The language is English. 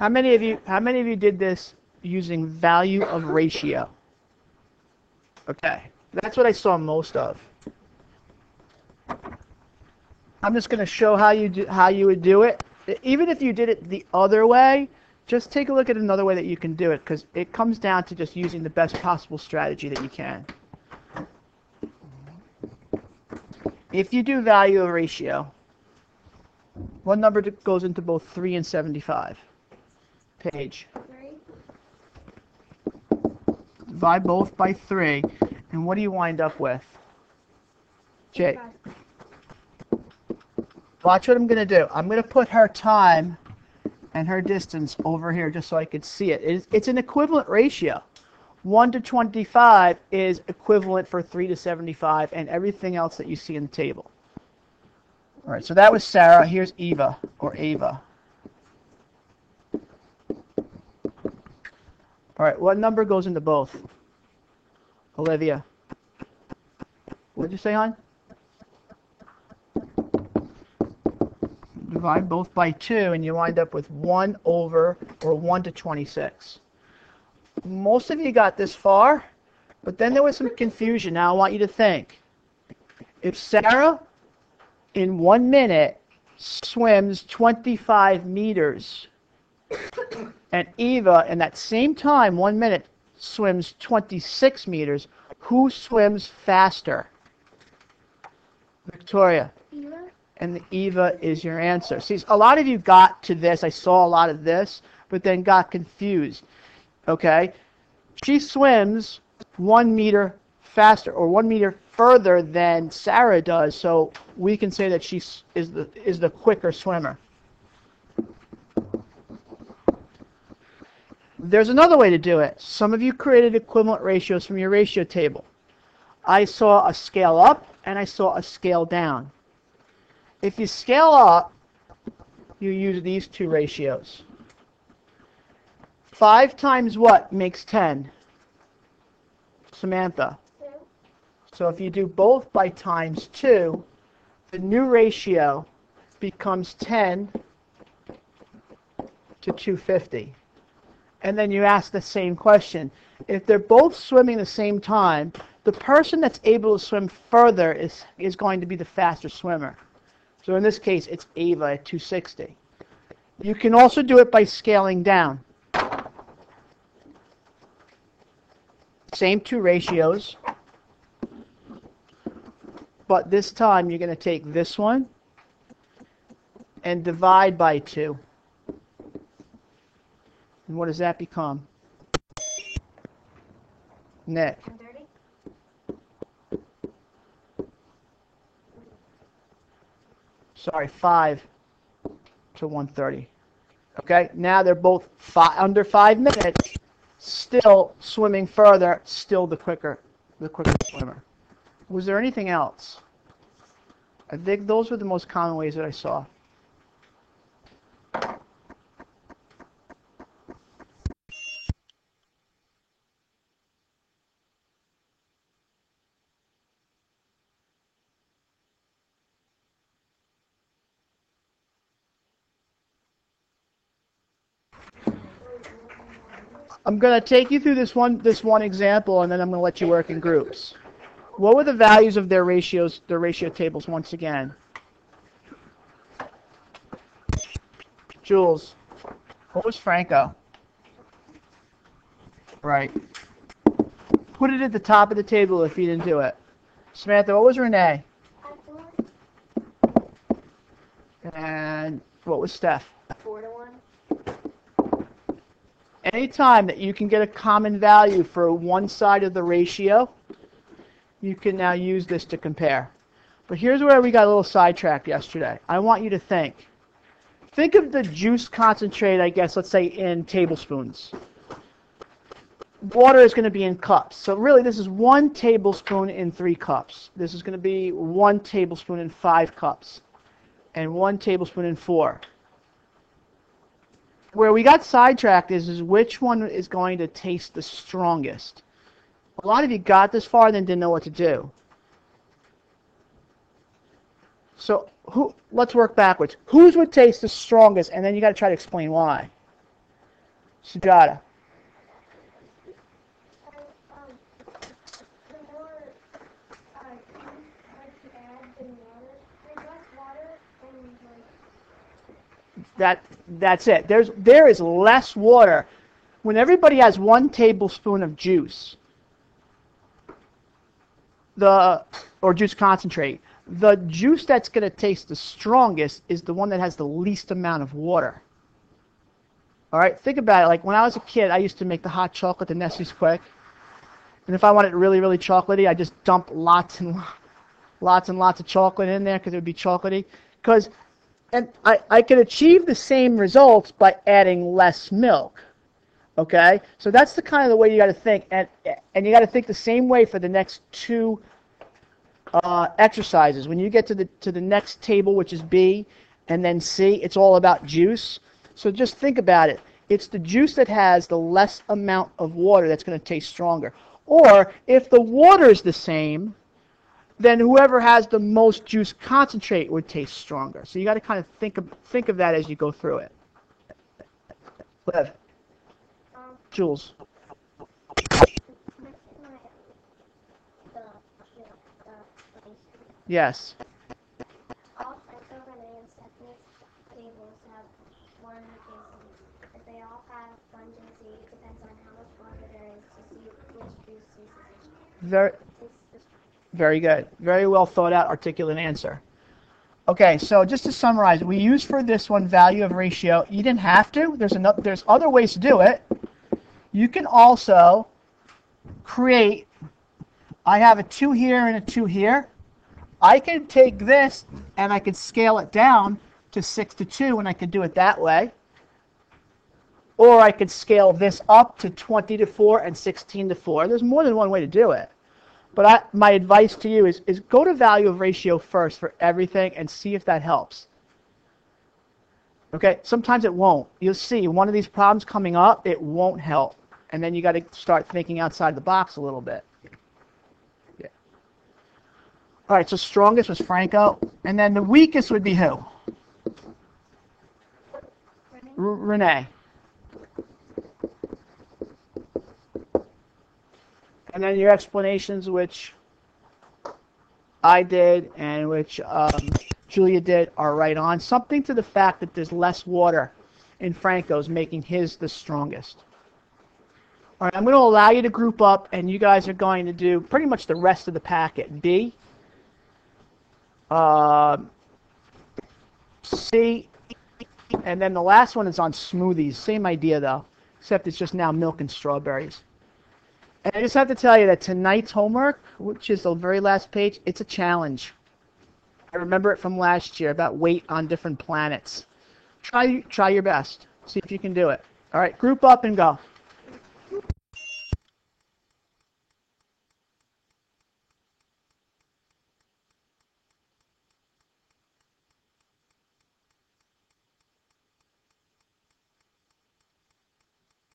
How many of you did this using value of ratio? Okay, that's what I saw most of. I'm just going to show how you would do it. Even if you did it the other way, just take a look at another way that you can do it, because it comes down to just using the best possible strategy that you can. If you do value of ratio, what number goes into both 3 and 75? Page. 3. Divide both by 3, and what do you wind up with? Jay. 5. Watch what I'm going to do. I'm going to put her time and her distance over here just so I could see it. It's an equivalent ratio. 1 to 25 is equivalent for 3 to 75 and everything else that you see in the table. All right, so that was Sarah. Here's Eva, or Ava. All right, what number goes into both? Olivia. What did you say, hon? Divide both by 2, and you wind up with 1 over, or 1 to 26. Most of you got this far, but then there was some confusion. Now I want you to think. If Sarah, in 1 minute, swims 25 meters, and Eva, in that same time, 1 minute, swims 26 meters, who swims faster? Victoria. Eva. And the Eva is your answer. See, a lot of you got to this. I saw a lot of this, but then got confused. Okay? She swims 1 meter faster, or 1 meter further than Sarah does, so we can say that she is the quicker swimmer. There's another way to do it. Some of you created equivalent ratios from your ratio table. I saw a scale up and I saw a scale down. If you scale up, you use these two ratios. 5 times what makes 10? Samantha. 2. So if you do both by times 2, the new ratio becomes 10 to 250. And then you ask the same question. If they're both swimming the same time, the person that's able to swim further is going to be the faster swimmer. So in this case, it's Ava at 260. You can also do it by scaling down. Same two ratios, but this time you're going to take this one and divide by 2. And what does that become? Nick. 130? Sorry, 5 to 130. Okay, now they're both under 5 minutes, still swimming further, still the quicker swimmer. Was there anything else? I think those were the most common ways that I saw. I'm going to take you through this one example, and then I'm going to let you work in groups. What were the values of their ratios, their ratio tables once again? Jules, what was Franco? Right. Put it at the top of the table if you didn't do it. Samantha, what was Renee? And what was Steph? 4 to 1. Anytime that you can get a common value for one side of the ratio, you can now use this to compare. But here's where we got a little sidetracked yesterday. I want you to think. Think of the juice concentrate, I guess, let's say in tablespoons. Water is going to be in cups. So really this is 1 tablespoon in 3 cups. This is going to be 1 tablespoon in 5 cups. And 1 tablespoon in 4. Where we got sidetracked is which one is going to taste the strongest. A lot of you got this far and then didn't know what to do. So let's work backwards. Whose would taste the strongest? And then you got to try to explain why. Sujata. The more you like to add than water, there's less water and like. That's it. There is less water. When everybody has 1 tablespoon of juice, or juice concentrate, the juice that's going to taste the strongest is the one that has the least amount of water. All right, think about it. Like when I was a kid, I used to make the hot chocolate, the Nestle's Quick. And if I wanted it really, really chocolatey, I just dump lots and lots of chocolate in there because it would be chocolatey. And I could achieve the same results by adding less milk. Okay, so that's the kind of the way you got to think, and you got to think the same way for the next 2 exercises. When you get to the next table, which is B, and then C, it's all about juice. So just think about it. It's the juice that has the less amount of water that's going to taste stronger. Or if the water is the same, then whoever has the most juice concentrate would taste stronger. So you got to kind of think of that as you go through it. Lev. Jules. Yes. All Franco, Renee, and Stephanie's tables have 1 juice. If they all have 1 juice, it depends on how much water there is to see which juice tastes Very good. Very well thought out, articulate answer. Okay, so just to summarize, we use for this one value of ratio. You didn't have to. There's other ways to do it. You can also create, I have a 2 here and a 2 here. I can take this and I could scale it down to 6 to 2 and I could do it that way. Or I could scale this up to 20 to 4 and 16 to 4. There's more than one way to do it. But my advice to you is go to value of ratio first for everything and see if that helps. Okay, sometimes it won't. You'll see one of these problems coming up, it won't help. And then you got to start thinking outside the box a little bit. Yeah. All right, so strongest was Franco. And then the weakest would be who? Renee. And then your explanations, which I did and which Julia did, are right on. Something to the fact that there's less water in Franco's, making his the strongest. All right, I'm going to allow you to group up, and you guys are going to do pretty much the rest of the packet. B, C, and then the last one is on smoothies. Same idea, though, except it's just now milk and strawberries. And I just have to tell you that tonight's homework, which is the very last page, it's a challenge. I remember it from last year about weight on different planets. Try your best. See if you can do it. All right, group up and go.